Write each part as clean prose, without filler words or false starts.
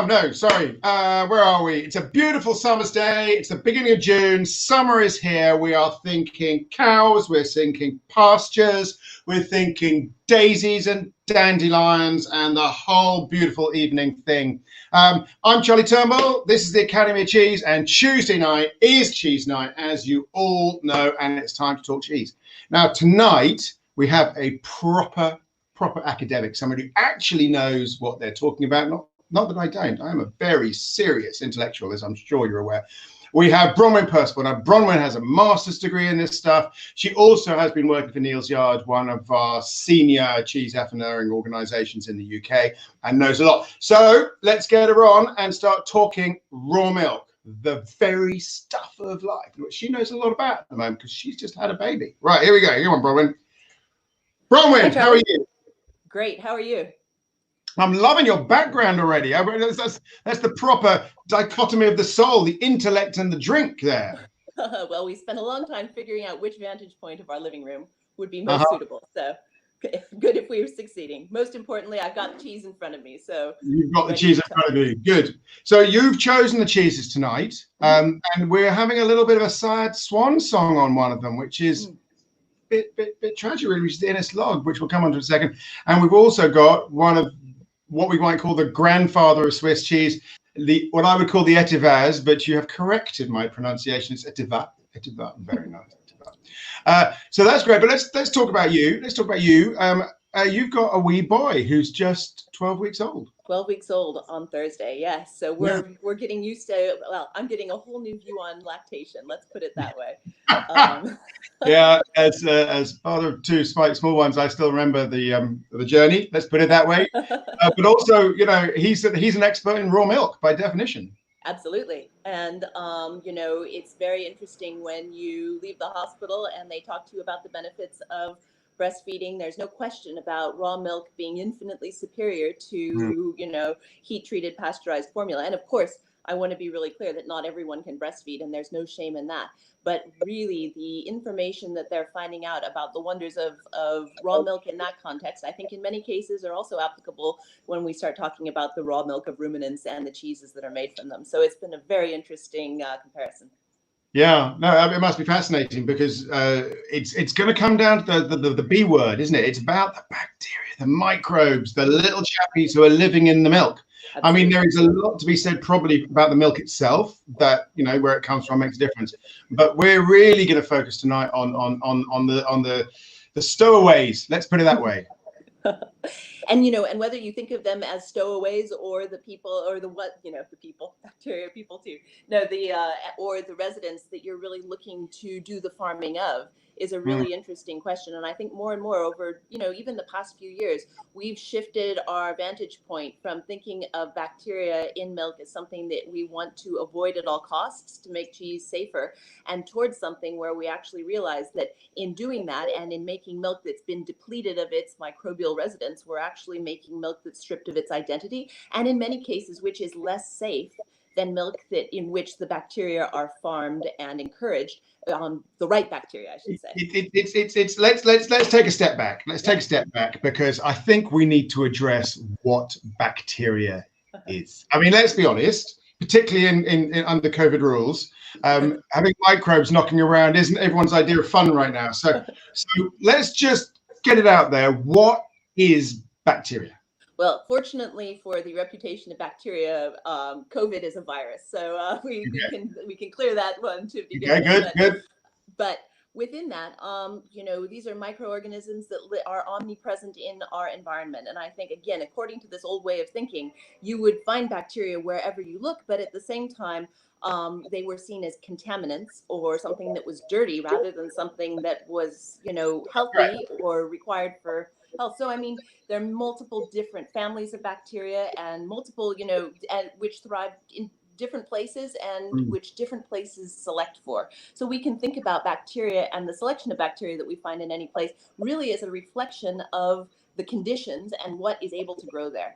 no, sorry. Where are we? It's a beautiful summer's day. It's the beginning of June. Summer is here. We are thinking cows. We're thinking pastures. We're thinking daisies and dandelions and the whole beautiful evening thing. I'm Charlie Turnbull. This is the Academy of Cheese, and Tuesday night is cheese night, as you all know, and it's time to talk cheese. Now, tonight we have a proper academic, somebody who actually knows what they're talking about. Not that I don't. I am a very serious intellectual, as I'm sure you're aware. We have Bronwyn Percival. Now, Bronwyn has a master's degree in this stuff. She also has been working for Neal's Yard, one of our senior cheese affineuring organisations in the UK, and knows a lot. So let's get her on and start talking raw milk, the very stuff of life, which she knows a lot about at the moment because she's just had a baby. Right, here we go. Come on, Bronwyn. Bronwyn, how are you? Great. How are you? I'm loving your background already. That's the proper dichotomy of the soul, the intellect and the drink there. Well, we spent a long time figuring out which vantage point of our living room would be most suitable. So good if we were succeeding. Most importantly, I've got the cheese in front of me. So you've got the cheese in front of you. Good. So you've chosen the cheeses tonight, and we're having a little bit of a sad swan song on one of them, which is bit tragic, really, which is the Innis log, which we'll come on to in a second. And we've also got one of what we might call the grandfather of Swiss cheese, what I would call the Etivaz, but you have corrected my pronunciation. It's Etiva. Very nice. So that's great. But let's talk about you. Let's talk about you. You've got a wee boy who's just 12 weeks old. 12 weeks old on Thursday, yes. So we're getting used to, well, I'm getting a whole new view on lactation. Let's put it that way. Yeah, as father of two small ones, I still remember the journey. Let's put it that way. But also, you know, he's an expert in raw milk by definition. Absolutely. And, you know, it's very interesting when you leave the hospital and they talk to you about the benefits of breastfeeding. There's no question about raw milk being infinitely superior to, you know, heat treated pasteurized formula. And of course, I want to be really clear that not everyone can breastfeed, and there's no shame in that. But really, the information that they're finding out about the wonders of raw milk in that context, I think in many cases are also applicable when we start talking about the raw milk of ruminants and the cheeses that are made from them. So it's been a very interesting comparison. Yeah, no, it must be fascinating because it's going to come down to the B word, isn't it? It's about the bacteria, the microbes, the little chappies who are living in the milk. Absolutely. I mean, there is a lot to be said probably about the milk itself, that, you know, where it comes from makes a difference. But we're really going to focus tonight on the stowaways. Let's put it that way. And, you know, and whether you think of them as stowaways or the people or the people, bacteria people too. No, or the residents that you're really looking to do the farming of is a really interesting question. And I think more and more over, you know, even the past few years, we've shifted our vantage point from thinking of bacteria in milk as something that we want to avoid at all costs to make cheese safer, and towards something where we actually realize that in doing that and in making milk that's been depleted of its microbial residence, we're actually making milk that's stripped of its identity, and in many cases, which is less safe than milk in which the bacteria are farmed and encouraged, the right bacteria, I should say. Let's take a step back. Let's take a step back, because I think we need to address what bacteria is. I mean, let's be honest, particularly in under COVID rules, having microbes knocking around isn't everyone's idea of fun right now. So let's just get it out there. What is bacteria? Well, fortunately for the reputation of bacteria, COVID is a virus, so we can clear that one to begin with. Good. But within that, you know, these are microorganisms that are omnipresent in our environment. And I think, again, according to this old way of thinking, you would find bacteria wherever you look, but at the same time, they were seen as contaminants or something that was dirty rather than something that was, you know, healthy or required for health. So, I mean, there are multiple different families of bacteria and multiple, you know, which thrive in different places and which different places select for. So we can think about bacteria and the selection of bacteria that we find in any place really as a reflection of the conditions and what is able to grow there.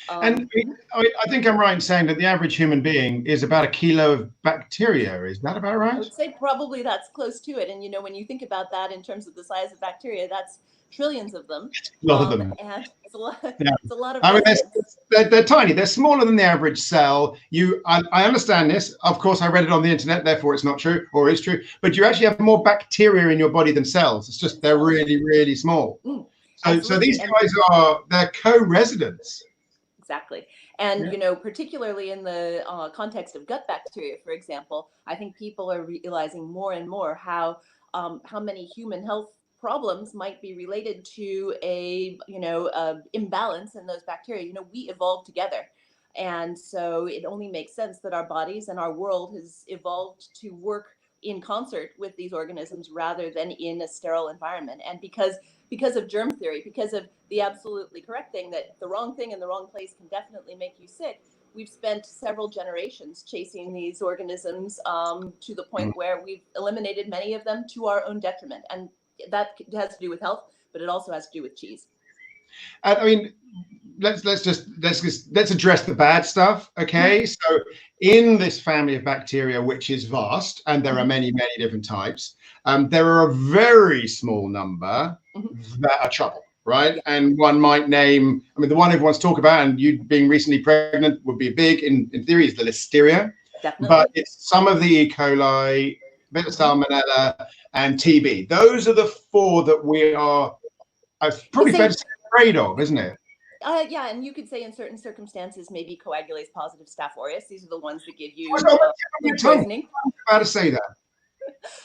And I think I'm right in saying that the average human being is about a kilo of bacteria. Is that about I right? would say probably that's close to it. And when you think about that in terms of the size of bacteria, that's trillions of them, A lot of them. and it's a lot. Yeah. It's a lot of I mean, residents. they're tiny. They're smaller than the average cell. I understand this. Of course, I read it on the internet. Therefore, it's not true, or is true. But you actually have more bacteria in your body than cells. It's just they're really, really small. So Absolutely. these guys they're co-residents. Exactly. And, Yeah. particularly in the context of gut bacteria, for example, I think people are realizing more and more how many human health problems might be related to a imbalance in those bacteria. We evolved together. And so it only makes sense that our bodies and our world has evolved to work in concert with these organisms rather than in a sterile environment. And because of germ theory, because of the absolutely correct thing that the wrong thing in the wrong place can definitely make you sick, we've spent several generations chasing these organisms to the point where we've eliminated many of them to our own detriment. And that has to do with health, but it also has to do with cheese. I mean, let's address the bad stuff. Okay, so in this family of bacteria, which is vast, and there are many different types, there are a very small number that are trouble, right? And one might name, I mean, the one everyone's talk about, and you being recently pregnant would be big in theory, is the listeria. Definitely. But it's some of the E. coli, a bit of salmonella, and TB. Those are the four that we are probably fair to say afraid of, isn't it? Yeah, and you could say in certain circumstances, maybe coagulase positive Staph aureus. These are the ones that give you food poisoning. I'm about to say that.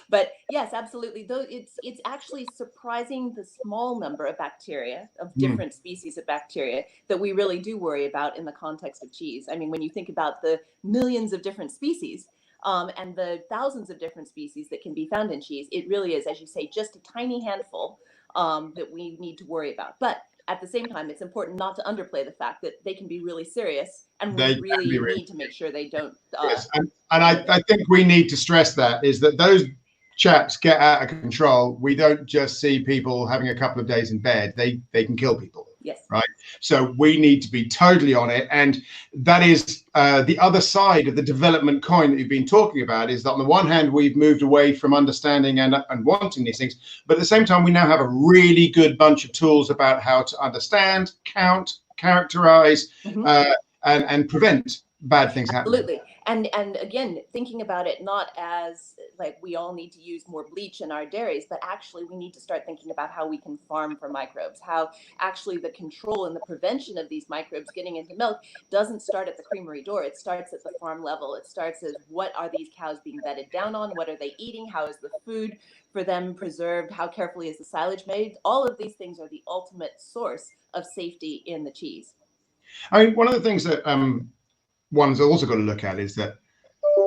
But yes, absolutely. Though it's actually surprising the small number of bacteria, of different species of bacteria, that we really do worry about in the context of cheese. I mean, when you think about the millions of different species and the thousands of different species that can be found in cheese, it really is, as you say, just a tiny handful that we need to worry about. But at the same time, it's important not to underplay the fact that they can be really serious, and we really need to make sure they don't. Yes. And I think we need to stress that is that those chaps get out of control. We don't just see people having a couple of days in bed. They can kill people. Yes. Right. So we need to be totally on it. And that is the other side of the development coin that you've been talking about, is that on the one hand, we've moved away from understanding and wanting these things. But at the same time, we now have a really good bunch of tools about how to understand, count, characterize, and prevent bad things happening. Absolutely. And again, thinking about it not as like we all need to use more bleach in our dairies, but actually we need to start thinking about how we can farm for microbes, how actually the control and the prevention of these microbes getting into milk doesn't start at the creamery door. It starts at the farm level. It starts as, what are these cows being bedded down on? What are they eating? How is the food for them preserved? How carefully is the silage made? All of these things are the ultimate source of safety in the cheese. I mean, one of the things that one's also got to look at is that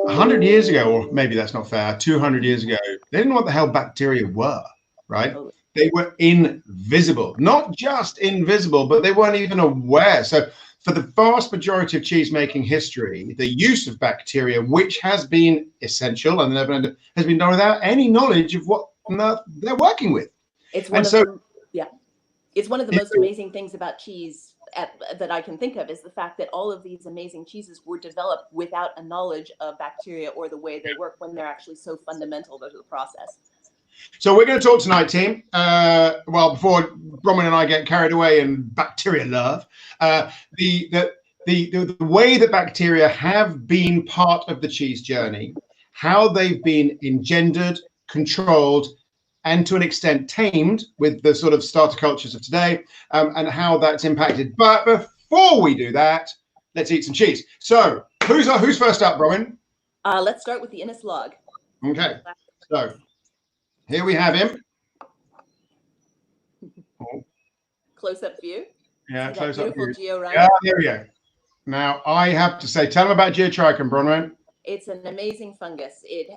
100 years ago, or maybe that's not fair, 200 years ago, they didn't know what the hell bacteria were, right? They were invisible, not just invisible, but they weren't even aware. So for the vast majority of cheese making history, the use of bacteria, which has been essential and has been done without any knowledge of what they're working with. It's one it's one of the most amazing things about cheese that I can think of, is the fact that all of these amazing cheeses were developed without a knowledge of bacteria or the way they work, when they're actually so fundamental to the process. So we're going to talk tonight, team. Well, before Bronwyn and I get carried away in bacteria love, the way that bacteria have been part of the cheese journey, how they've been engendered, controlled, and to an extent tamed with the sort of starter cultures of today, and how that's impacted. But before we do that, let's eat some cheese. So who's first up, Bronwyn? Let's start with the Innis log. Okay, so here we have him. Close-up view. Yeah, close-up view. Georhynchus. Yeah, there we go. Now, I have to say, tell them about Georhynchus, Bronwyn. It's an amazing fungus. It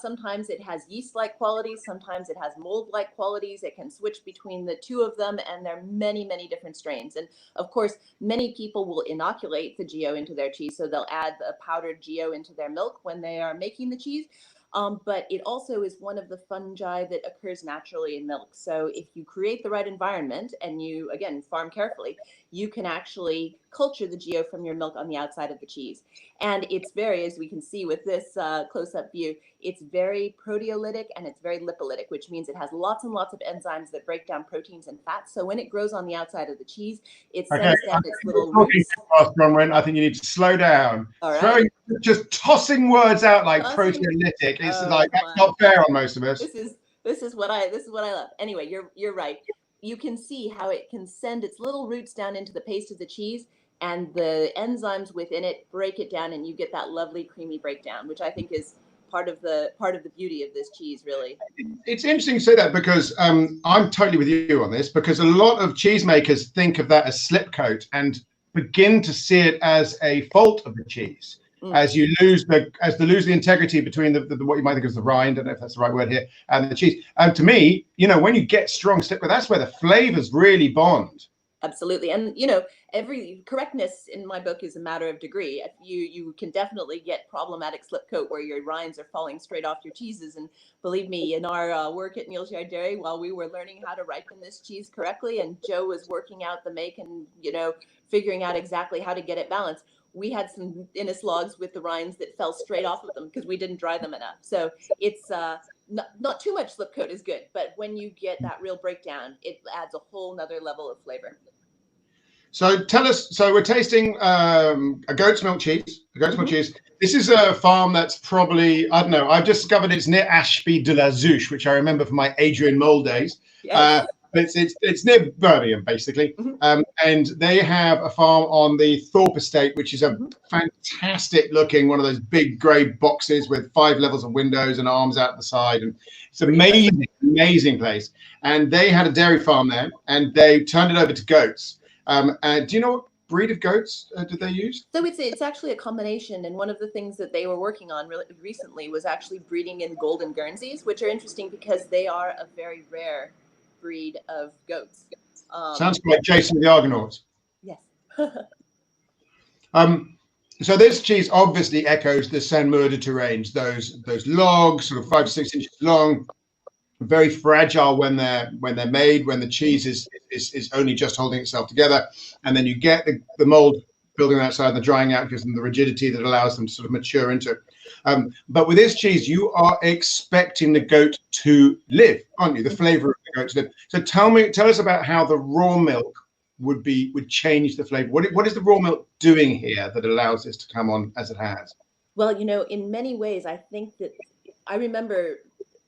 sometimes it has yeast-like qualities, sometimes it has mold-like qualities. It can switch between the two of them, and there are many different strains. And of course, many people will inoculate the geo into their cheese, so they'll add a powdered geo into their milk when they are making the cheese. But it also is one of the fungi that occurs naturally in milk. So if you create the right environment and you, again, farm carefully, you can actually culture the geo from your milk on the outside of the cheese. And it's very, as we can see with this close-up view, it's very proteolytic and it's very lipolytic, which means it has lots and lots of enzymes that break down proteins and fats. So when it grows on the outside of the cheese, it sends down its little roots. Fast, Bronwyn. I think you need to slow down. All right. Just tossing words out like proteolytic. It's like that's not fair on most of us. This is what I love. Anyway, you're right. You can see how it can send its little roots down into the paste of the cheese, and the enzymes within it break it down, and you get that lovely creamy breakdown, which I think is part of the beauty of this cheese, really. It's interesting to say that, because I'm totally with you on this, because a lot of cheesemakers think of that as slip coat and begin to see it as a fault of the cheese. As you lose the integrity between the what you might think is the rind, I don't know if that's the right word here, and the cheese. And to me, when you get strong slip, that's where the flavors really bond. Absolutely. And every correctness in my book is a matter of degree. You can definitely get problematic slip coat where your rinds are falling straight off your cheeses. And believe me, in our work at Neal's Yard Dairy, while we were learning how to ripen this cheese correctly, and Joe was working out the make and figuring out exactly how to get it balanced, we had some Innis logs with the rinds that fell straight off of them because we didn't dry them enough. So it's not too much slip coat is good, but when you get that real breakdown, it adds a whole nother level of flavor. So tell us, so we're tasting a goat's milk cheese. Cheese. This is a farm that's probably, I don't know, I've discovered it's near Ashby de la Zouche, which I remember from my Adrian Mole days. Yes. It's near Birmingham, basically. And they have a farm on the Thorpe estate, which is a fantastic looking, one of those big grey boxes with 5 levels of windows and arms out the side. And it's an amazing place. And they had a dairy farm there, and they turned it over to goats. Do you know what breed of goats did they use? So it's actually a combination, and one of the things that they were working on recently was actually breeding in golden Guernseys, which are interesting because they are a very rare breed of goats. Sounds like Jason the Argonauts. Yes. So this cheese obviously echoes the Saint-Maur range, those logs, sort of 5 to 6 inches long, very fragile when they're made, when the cheese is only just holding itself together, and then you get the mold building outside and the drying out gives them the rigidity that allows them to sort of mature into it. But with this cheese, you are expecting the goat to live, aren't you? The flavor of the goat to live. So tell us about how the raw milk would change the flavor. What is the raw milk doing here that allows this to come on as it has? Well, in many ways, I think that I remember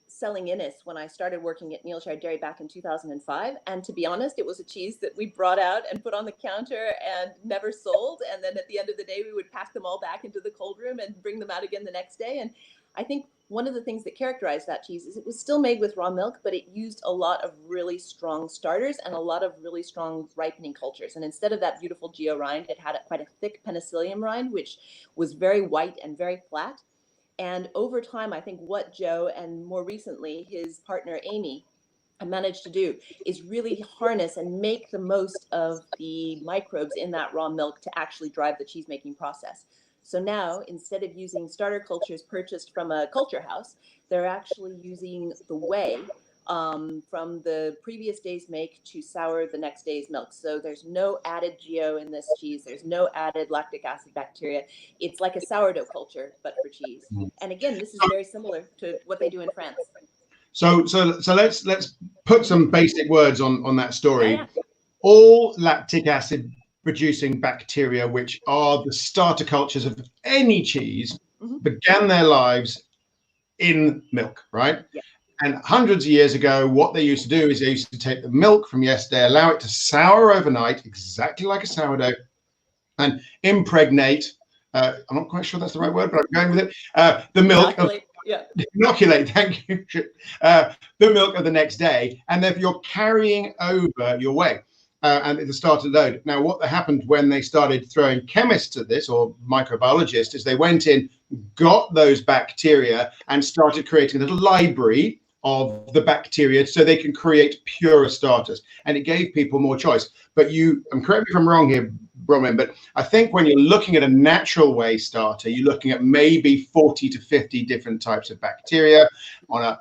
selling Innis when I started working at Neal's Yard Dairy back in 2005. And to be honest, it was a cheese that we brought out and put on the counter and never sold. And then at the end of the day, we would pack them all back into the cold room and bring them out again the next day. And I think one of the things that characterized that cheese is it was still made with raw milk, but it used a lot of really strong starters and a lot of really strong ripening cultures. And instead of that beautiful geo rind, it had quite a thick penicillium rind, which was very white and very flat. And over time, I think what Joe and more recently his partner Amy managed to do is really harness and make the most of the microbes in that raw milk to actually drive the cheese making process. So now, instead of using starter cultures purchased from a culture house, they're actually using the whey from the previous day's make to sour the next day's milk. So there's no added geo in this cheese. There's no added lactic acid bacteria. It's like a sourdough culture, but for cheese. And again, this is very similar to what they do in France. So let's put some basic words on that story. Yeah. All lactic acid producing bacteria, which are the starter cultures of any cheese, began their lives in milk, right? Yeah. And hundreds of years ago, what they used to do is they used to take the milk from yesterday, allow it to sour overnight, exactly like a sourdough, and impregnate, I'm not quite sure that's the right word, but I'm going with it, the milk Inoculate. Inoculate, thank you, the milk of the next day, and then you're carrying over your whey. And at the start of the load. Now, what happened when they started throwing chemists at this, or microbiologists, is they went in, got those bacteria, and started creating a little library of the bacteria so they can create purer starters. And it gave people more choice. But and correct me if I'm wrong here, Bronwyn, but I think when you're looking at a natural whey starter, you're looking at maybe 40 to 50 different types of bacteria on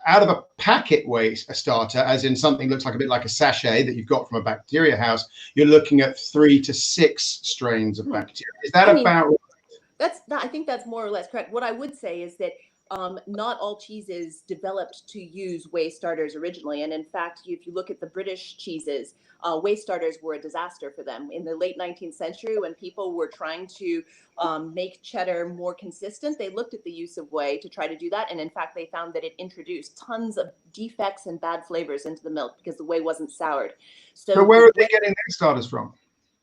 out of a packet waste starter, as in something looks like a bit like a sachet that you've got from a bacteria house, you're looking at 3 to 6 strains of bacteria. Is that about right? I think that's more or less correct. What I would say is that not all cheeses developed to use whey starters originally. And in fact, if you look at the British cheeses, whey starters were a disaster for them. In the late 19th century, when people were trying to make cheddar more consistent, they looked at the use of whey to try to do that. And in fact, they found that it introduced tons of defects and bad flavors into the milk because the whey wasn't soured. So where are they getting their starters from?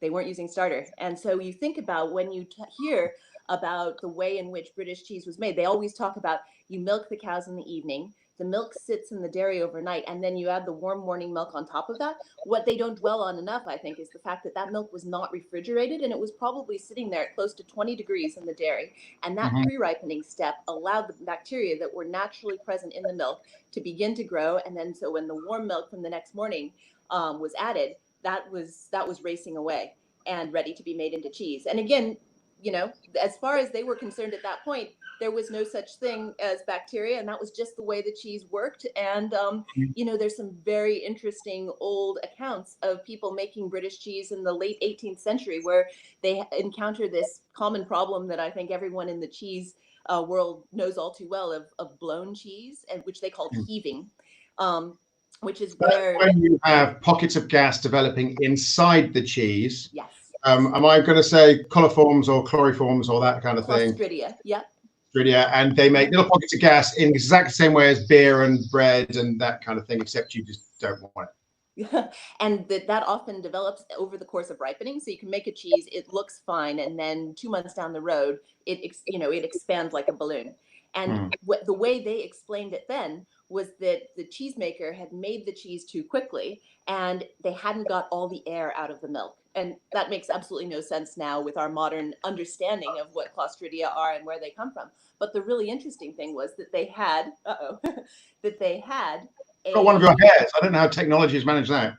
They weren't using starter. And so you think about when you hear about the way in which British cheese was made, they always talk about you milk the cows in the evening, the milk sits in the dairy overnight, and then you add the warm morning milk on top of that. What they don't dwell on enough, I think, is the fact that that milk was not refrigerated, and it was probably sitting there at close to 20 degrees in the dairy. And that pre-ripening step allowed the bacteria that were naturally present in the milk to begin to grow. And then so when the warm milk from the next morning was added, that was racing away and ready to be made into cheese. And again, you know, as far as they were concerned at that point, there was no such thing as bacteria, and that was just the way the cheese worked. And, you know, there's some very interesting old accounts of people making British cheese in the late 18th century where they encountered this common problem that I think everyone in the cheese world knows all too well of blown cheese, and which they called heaving. Which is where when you have pockets of gas developing inside the cheese. Yes. Am I going to say coliforms or chloroforms or that kind of thing? Clostridia, yeah. Clostridia, and they make little pockets of gas in exactly the same way as beer and bread and that kind of thing, except you just don't want it. And that often develops over the course of ripening. So you can make a cheese, it looks fine, and then 2 months down the road, it expands like a balloon. And the way they explained it then was that the cheesemaker had made the cheese too quickly and they hadn't got all the air out of the milk. And that makes absolutely no sense now with our modern understanding of what Clostridia are and where they come from. But the really interesting thing was that they had, that they had got one of your hairs. I don't know how technology has managed that.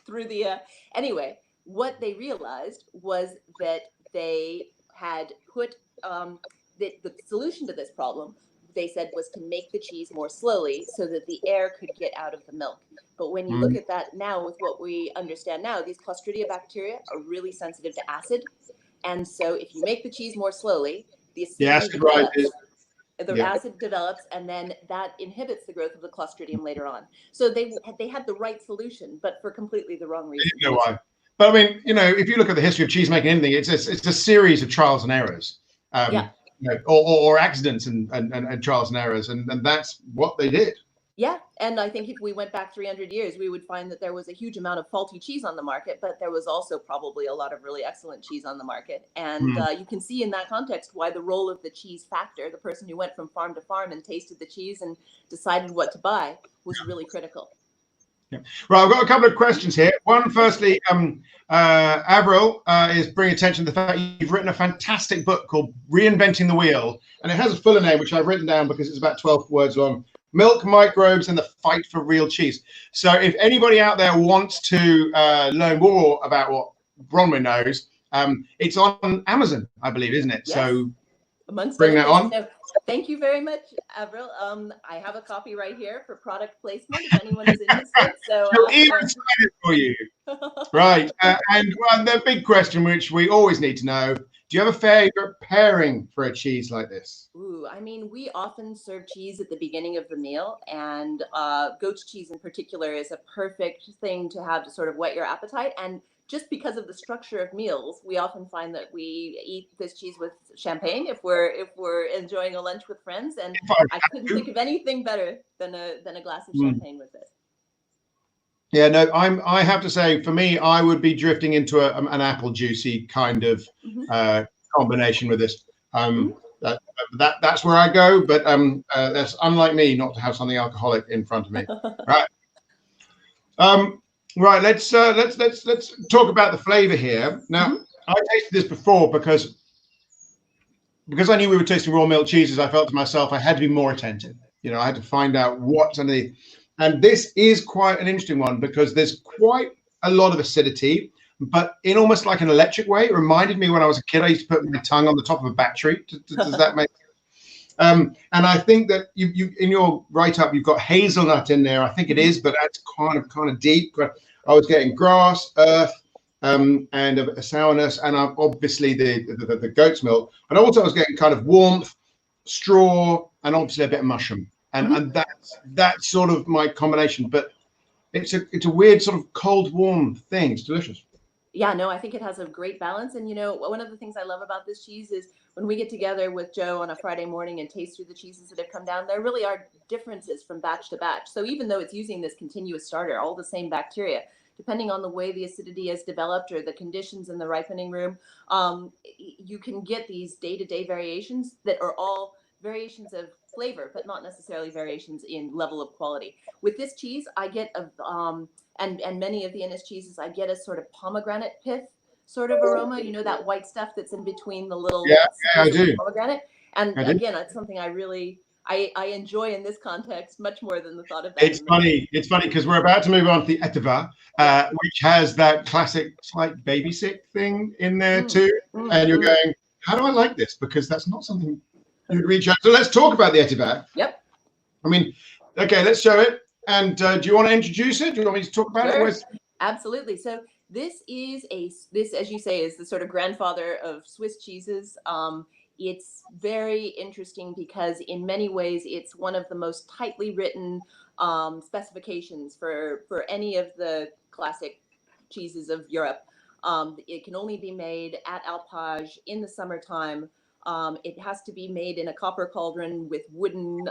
Through the, anyway, what they realized was that they had put, the solution to this problem, they said, was to make the cheese more slowly so that the air could get out of the milk. But when you look at that now with what we understand now, these Clostridia bacteria are really sensitive to acid. And so if you make the cheese more slowly, the acid develops, and then that inhibits the growth of the Clostridium later on. So they had the right solution, but for completely the wrong reason. You know why? But I mean, you know, if you look at the history of cheese making, anything, it's a series of trials and errors. You know, or accidents and trials and errors, and that's what they did. Yeah, and I think if we went back 300 years, we would find that there was a huge amount of faulty cheese on the market, but there was also probably a lot of really excellent cheese on the market. And you can see in that context why the role of the cheese factor, the person who went from farm to farm and tasted the cheese and decided what to buy, was really critical. Yeah. Right, I've got a couple of questions here. One, firstly, Avril is bringing attention to the fact you've written a fantastic book called Reinventing the Wheel, and it has a fuller name, which I've written down because it's about 12 words long. Milk, Microbes, and the Fight for Real Cheese. So if anybody out there wants to learn more about what Bronwyn knows, it's on Amazon, I believe, isn't it? Yes. So amongst bring that on. No, thank you very much, Avril. I have a copy right here for product placement if anyone is interested. So even excited for you. Right. And the big question, which we always need to know, do you have a favorite pairing for a cheese like this? Ooh, I mean, we often serve cheese at the beginning of the meal, and goat's cheese in particular is a perfect thing to have to sort of whet your appetite. And just because of the structure of meals, we often find that we eat this cheese with champagne if we're enjoying a lunch with friends. And I couldn't think of anything better than a glass of champagne with this. Yeah, no, I have to say, for me, I would be drifting into an apple juicy kind of combination with this. That's where I go, but that's unlike me not to have something alcoholic in front of me. Right. Right. Let's talk about the flavor here. Now, I tasted this before because I knew we were tasting raw milk cheeses. I felt to myself I had to be more attentive. You know, I had to find out what's underneath. And this is quite an interesting one because there's quite a lot of acidity, but in almost like an electric way. It reminded me when I was a kid, I used to put my tongue on the top of a battery. Does that make sense? And I think that you in your write-up you've got hazelnut in there. I think it is, but that's kind of deep. I was getting grass, earth, and a sourness, and obviously the goat's milk. And also I was getting kind of warmth, straw, and obviously a bit of mushroom. And that's sort of my combination. But it's a weird sort of cold warm thing. It's delicious. Yeah, no, I think it has a great balance. And one of the things I love about this cheese is when we get together with Joe on a Friday morning and taste through the cheeses that have come down, there really are differences from batch to batch. So even though it's using this continuous starter, all the same bacteria, depending on the way the acidity is developed or the conditions in the ripening room, you can get these day-to-day variations that are all variations of flavor, but not necessarily variations in level of quality. With this cheese, I get and many of the Ennis cheeses, I get a sort of pomegranate pith sort of aroma. That white stuff that's in between the little Yeah, I do. pomegranate. And I do. again, it's something I enjoy in this context much more than the thought of that. It's funny because we're about to move on to the etiva, which has that classic slight baby sick thing in there too. And you're going, how do I like this? Because that's not something you'd reach out. So let's talk about the etiva. Yep. I mean, okay, let's show it. And do you want to introduce it? Do you want me to talk about it? Absolutely. So this, as you say, is the sort of grandfather of Swiss cheeses. It's very interesting because in many ways it's one of the most tightly written specifications for any of the classic cheeses of Europe. It can only be made at Alpage in the summertime. It has to be made in a copper cauldron with wooden,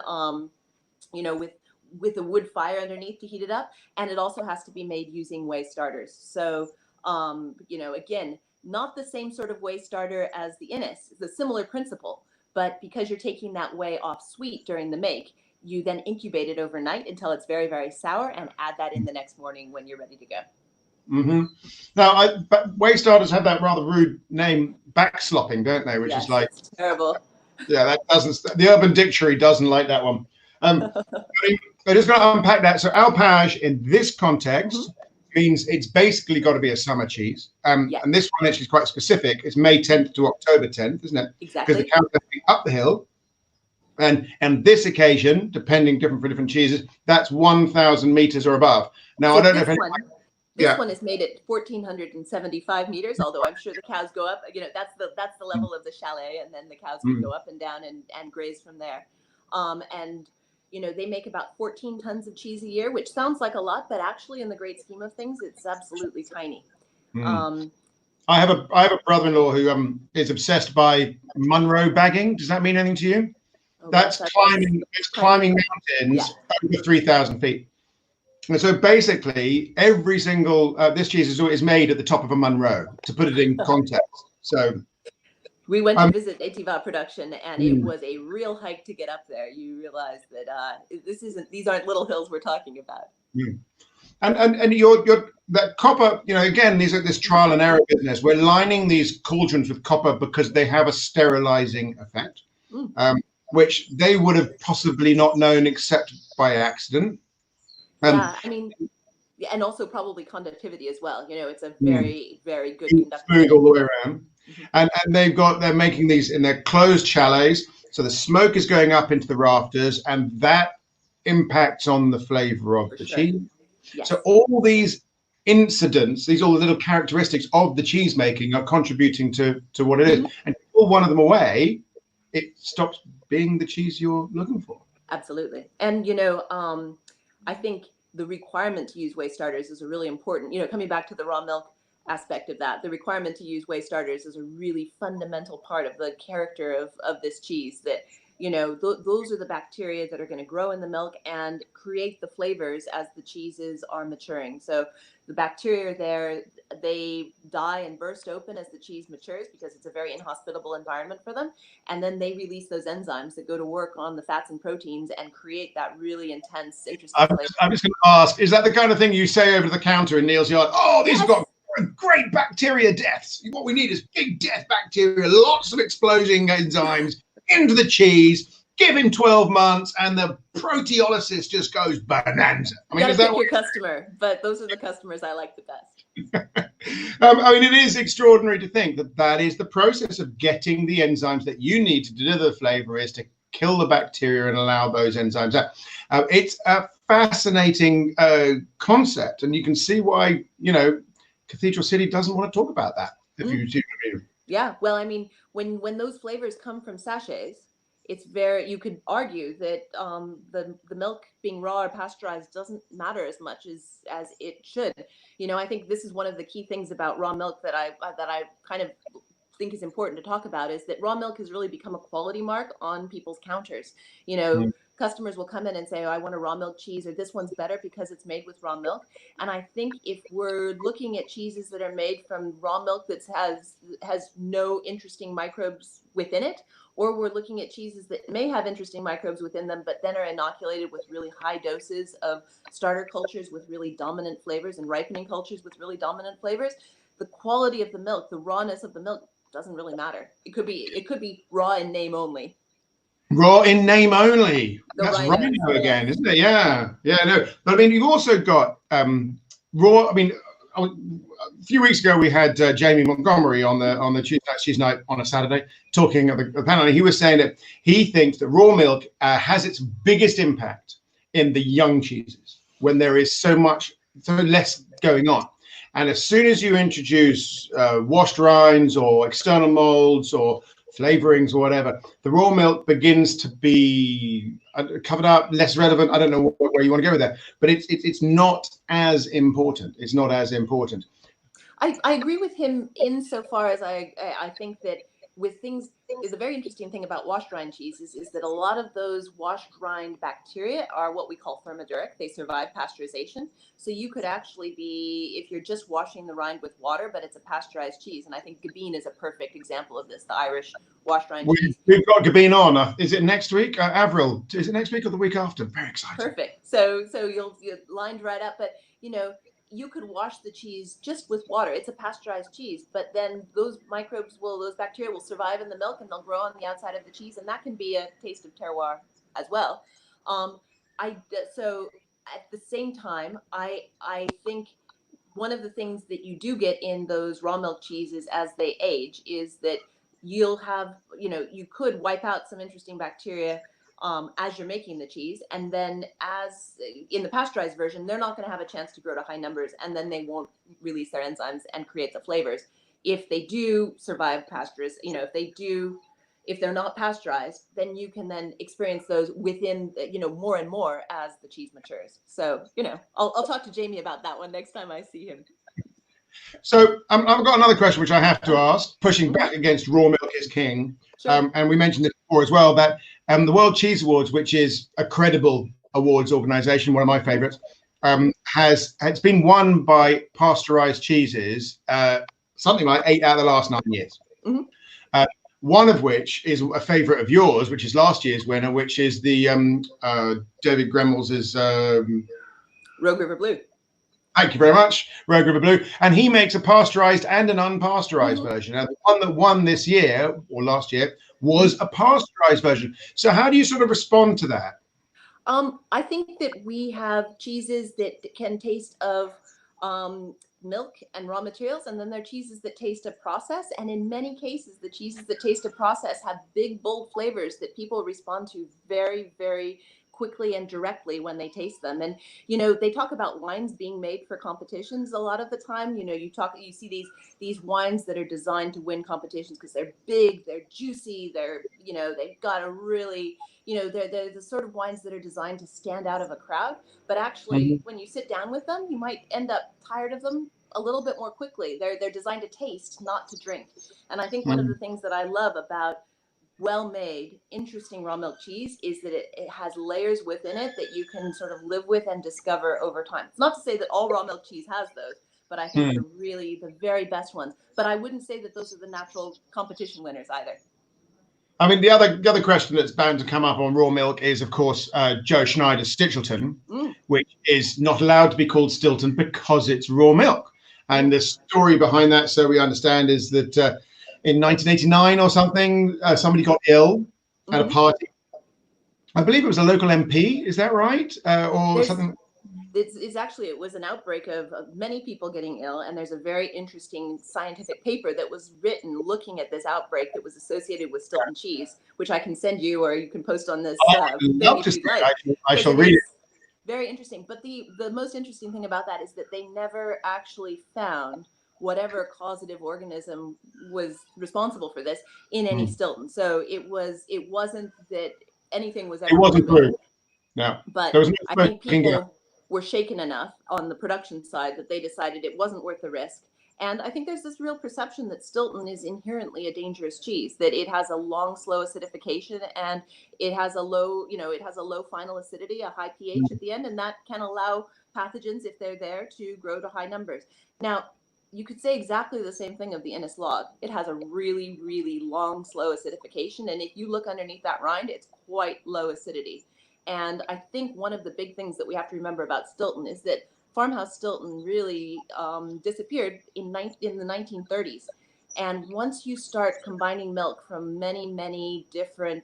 with a wood fire underneath to heat it up. And it also has to be made using whey starters. So, again, not the same sort of whey starter as the Ennis. It's a similar principle, but because you're taking that whey off sweet during the make, you then incubate it overnight until it's very, very sour and add that in the next morning when you're ready to go. Now, but whey starters have that rather rude name, backslopping, don't they? Which is like it's terrible. Yeah, that doesn't. The Urban Dictionary doesn't like that one. I'm just going to unpack that. So Alpage in this context means it's basically got to be a summer cheese. And this one actually is quite specific. It's May 10th to October 10th, isn't it? Exactly. Because the cows have to be up the hill. And this occasion, depending different for different cheeses, that's 1,000 meters or above. Now, so I don't know if this one is made at 1,475 meters, although I'm sure the cows go up. That's the level of the chalet, and then the cows can go up and down and graze from there. They make about 14 tons of cheese a year, which sounds like a lot, but actually in the great scheme of things, it's absolutely tiny. I have a brother-in-law who is obsessed by Munro bagging. Does that mean anything to you? That's climbing mountains over 3,000 feet. And so basically, every single this cheese is made at the top of a Munro, to put it in context. So we went to visit Etiva production, and it was a real hike to get up there. You realize that these aren't little hills we're talking about. And your that copper, again, these are this trial and error business. We're lining these cauldrons with copper because they have a sterilizing effect, which they would have possibly not known except by accident. And also probably conductivity as well. It's a very, very good conductor. Smooth all the way around. And they're making these in their closed chalets. So the smoke is going up into the rafters, and that impacts on the flavor of the cheese. Yes. So all these incidents, all the little characteristics of the cheese making are contributing to what it is. And if you pull one of them away, it stops being the cheese you're looking for. Absolutely. And, I think the requirement to use whey starters is a really important, coming back to the raw milk aspect of that, the requirement to use whey starters is a really fundamental part of the character of this cheese, that, those are the bacteria that are going to grow in the milk and create the flavors as the cheeses are maturing. So the bacteria there, they die and burst open as the cheese matures because it's a very inhospitable environment for them. And then they release those enzymes that go to work on the fats and proteins and create that really intense, interesting flavor. I'm just going to ask, is that the kind of thing you say over the counter in Neil's Yard? Oh, these have got great bacteria deaths. What we need is big death bacteria, lots of exploding enzymes into the cheese. Give him 12 months, and the proteolysis just goes bonanza. You gotta pick your customer, but those are the customers I like the best. It is extraordinary to think that is the process of getting the enzymes that you need to deliver the flavor, is to kill the bacteria and allow those enzymes out. It's a fascinating concept, and you can see why, you know, Cathedral City doesn't want to talk about that. If you see what I mean. Yeah, well, I mean, when those flavors come from sachets, it's very, you could argue that the milk being raw or pasteurized doesn't matter as much as it should. You know, I think this is one of the key things about raw milk that I kind of think is important to talk about, is that raw milk has really become a quality mark on people's counters. You know, customers will come in and say, oh, I want a raw milk cheese, or this one's better because it's made with raw milk. And I think if we're looking at cheeses that are made from raw milk that has no interesting microbes within it, or we're looking at cheeses that may have interesting microbes within them, but then are inoculated with really high doses of starter cultures with really dominant flavors and ripening cultures with really dominant flavors, the quality of the milk, the rawness of the milk doesn't really matter. It could be raw in name only. Raw in name only. The That's rhinos, rhino again, isn't it? Yeah, yeah, no. But I mean, you've also got raw. I mean, a few weeks ago we had Jamie Montgomery on the Tuesday night on a Saturday talking at the panel, and he was saying that he thinks that raw milk has its biggest impact in the young cheeses when there is so less going on. And as soon as you introduce washed rinds or external molds or flavorings or whatever, the raw milk begins to be covered up, less relevant. I don't know where you want to go with that, but it's not as important. It's not as important. I agree with him insofar as I think that with things, the very interesting thing about washed rind cheeses is that a lot of those washed rind bacteria are what we call thermoduric. They survive pasteurization. So you could actually be, if you're just washing the rind with water, but it's a pasteurized cheese. And I think Gabine is a perfect example of this, the Irish washed rind cheese. We've got Gabine on. Is it next week? Avril, is it next week or the week after? Very exciting. Perfect. So you're lined right up. But, you know, you could wash the cheese just with water. It's a pasteurized cheese, but then those bacteria will survive in the milk and they'll grow on the outside of the cheese, and that can be a taste of terroir as well. So at the same time, I think one of the things that you do get in those raw milk cheeses as they age is that you'll have, you know, you could wipe out some interesting bacteria as you're making the cheese, and then as in the pasteurized version, they're not going to have a chance to grow to high numbers, and then they won't release their enzymes and create the flavors. If they do survive pasteurized, you know, if they're not pasteurized, then you can then experience those within, you know, more and more as the cheese matures. So, you know, I'll talk to Jamie about that one next time I see him. So I've got another question which I have to ask, pushing back against raw milk is king. Sure. And we mentioned this before as well, that the World Cheese Awards, which is a credible awards organization, one of my favorites, it's been won by pasteurized cheeses, something like 8 out of the last 9 years. Mm-hmm. One of which is a favorite of yours, which is last year's winner, which is the David Gremmels' Rogue River Blue. Thank you very much, Rogue River Blue. And he makes a pasteurized and an unpasteurized version. And the one that won this year, or last year, was a pasteurized version. So how do you sort of respond to that? I think that we have cheeses that can taste of milk and raw materials, and then there are cheeses that taste of process. And in many cases, the cheeses that taste of process have big, bold flavors that people respond to very, very quickly and directly when they taste them. And, you know, they talk about wines being made for competitions a lot of the time. You know, you see these wines that are designed to win competitions because they're big, they're juicy, they're, you know, they've got a really, you know, they're the sort of wines that are designed to stand out of a crowd. But actually, when you sit down with them, you might end up tired of them a little bit more quickly. They're designed to taste, not to drink. And I think one of the things that I love about well-made, interesting raw milk cheese is that it has layers within it that you can sort of live with and discover over time. It's not to say that all raw milk cheese has those, but I think they're really the very best ones. But I wouldn't say that those are the natural competition winners either. I mean, the other question that's bound to come up on raw milk is, of course, Joe Schneider's Stilton, which is not allowed to be called Stilton because it's raw milk. And the story behind that, so we understand, is that in 1989 or something, somebody got ill at a party. I believe it was a local MP. Is that right? Or something? it's actually, it was an outbreak of many people getting ill, and there's a very interesting scientific paper that was written looking at this outbreak that was associated with Stilton cheese, which I can send you, or you can post on this I would thing love if to you'd see it. like, I because shall it read it. is very interesting. But the most interesting thing about that is that they never actually found whatever causative organism was responsible for this in any Stilton. So it wasn't that anything was It ever wasn't proven. true. No, But there was no I think smoking gun. people were shaken enough on the production side that they decided it wasn't worth the risk. And I think there's this real perception that Stilton is inherently a dangerous cheese, that it has a long, slow acidification, and it has a low, it has a low final acidity, a high pH at the end, and that can allow pathogens, if they're there, to grow to high numbers. Now, you could say exactly the same thing of the Innis log. It has a really, really long, slow acidification, and if you look underneath that rind, it's quite low acidity. And I think one of the big things that we have to remember about Stilton is that farmhouse Stilton really disappeared in the 1930s. And once you start combining milk from many, many different,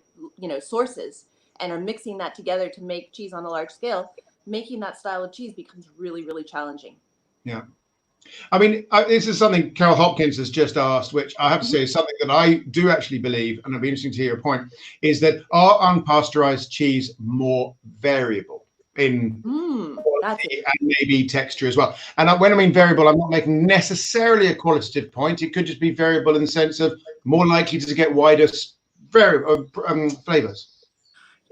sources, and are mixing that together to make cheese on a large scale, making that style of cheese becomes really, really challenging. Yeah. I mean, this is something Carol Hopkins has just asked, which I have to say is something that I do actually believe, and it'll be interesting to hear your point, is that are unpasteurized cheese more variable in quality and maybe texture as well? And when I mean variable, I'm not making necessarily a qualitative point. It could just be variable in the sense of more likely to get wider flavors.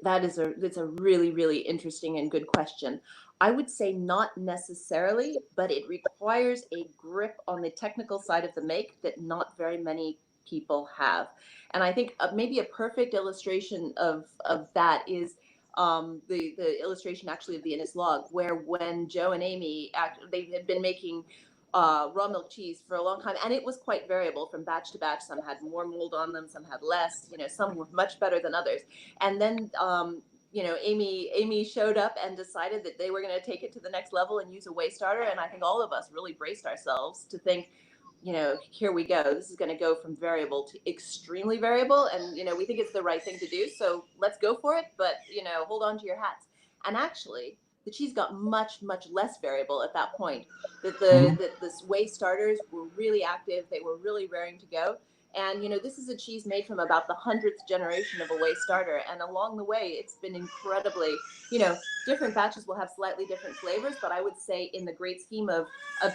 That's a really, really interesting and good question. I would say not necessarily, but it requires a grip on the technical side of the make that not very many people have. And I think maybe a perfect illustration of that is the illustration actually of the Innis log, where when Joe and Amy, they had been making raw milk cheese for a long time, and it was quite variable from batch to batch. Some had more mold on them, some had less. Some were much better than others. And then Amy showed up and decided that they were going to take it to the next level and use a whey starter. And I think all of us really braced ourselves to think, here we go. This is going to go from variable to extremely variable, and we think it's the right thing to do. So let's go for it. But hold on to your hats. And actually, the cheese got much, much less variable at that point. That the whey starters were really active. They were really raring to go. And this is a cheese made from about the 100th generation of a whey starter, and along the way, it's been incredibly, different batches will have slightly different flavors, but I would say in the great scheme of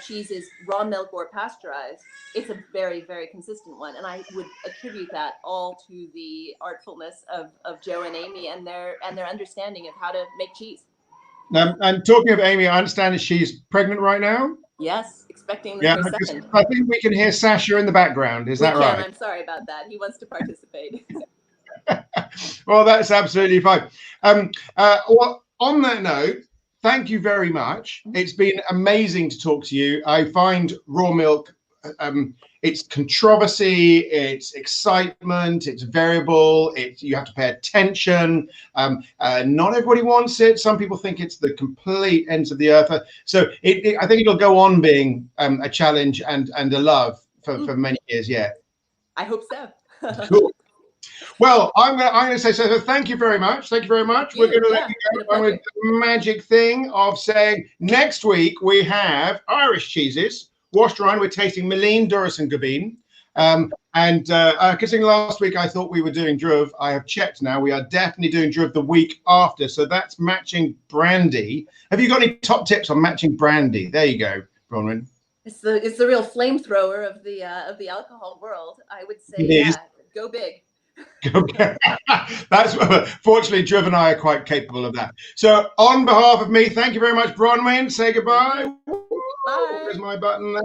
cheeses, raw milk or pasteurized, it's a very, very consistent one. And I would attribute that all to the artfulness of Joe and Amy and their understanding of how to make cheese. And talking of Amy, I understand that she's pregnant right now. Yes, expecting the first second. I think we can hear Sasha in the background. Is that right? I'm sorry about that. He wants to participate. Well, that's absolutely fine. Well, on that note, thank you very much. It's been amazing to talk to you. I find raw milk, it's controversy, it's excitement, it's variable, you have to pay attention. Not everybody wants it. Some people think it's the complete ends of the earth. So I think it'll go on being a challenge and a love for many years yet. I hope so. Cool. Well, I'm going to say so. Thank you very much. Thank you very much. We're going to let you go with the magic thing of saying next week we have Irish cheeses. Washed rind, we're tasting Meline, Duras and Gabine. Considering last week I thought we were doing Druv, I have checked now. We are definitely doing Druv the week after. So that's matching brandy. Have you got any top tips on matching brandy? There you go, Bronwyn. It's the real flamethrower of the alcohol world. I would say, go big. That's fortunately Druv and I are quite capable of that. So on behalf of me, thank you very much, Bronwyn. Say goodbye. Bye. There's my button there.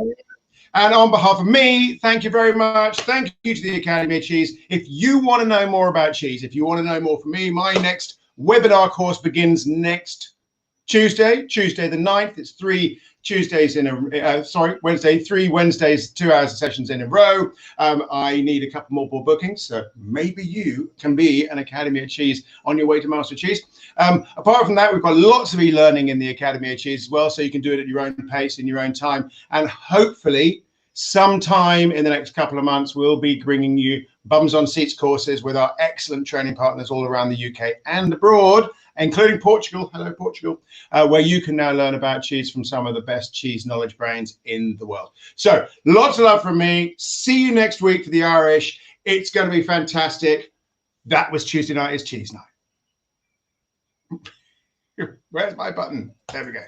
And on behalf of me, thank you very much. Thank you to the Academy of Cheese. If you want to know more about cheese, if you want to know more from me, my next webinar course begins next Tuesday the 9th. It's 3 Tuesdays in Wednesday, 3 Wednesdays, 2 hours of sessions in a row. I need a couple more bookings, so maybe you can be an Academy of Cheese on your way to Master Cheese. Apart from that, we've got lots of e-learning in the Academy of Cheese as well, so you can do it at your own pace, in your own time, and hopefully sometime in the next couple of months, we'll be bringing you bums on seats courses with our excellent training partners all around the UK and abroad, including Portugal. Hello, Portugal, where you can now learn about cheese from some of the best cheese knowledge brains in the world. So lots of love from me. See you next week for the Irish. It's going to be fantastic. That was Tuesday night is cheese night. Where's my button? There we go.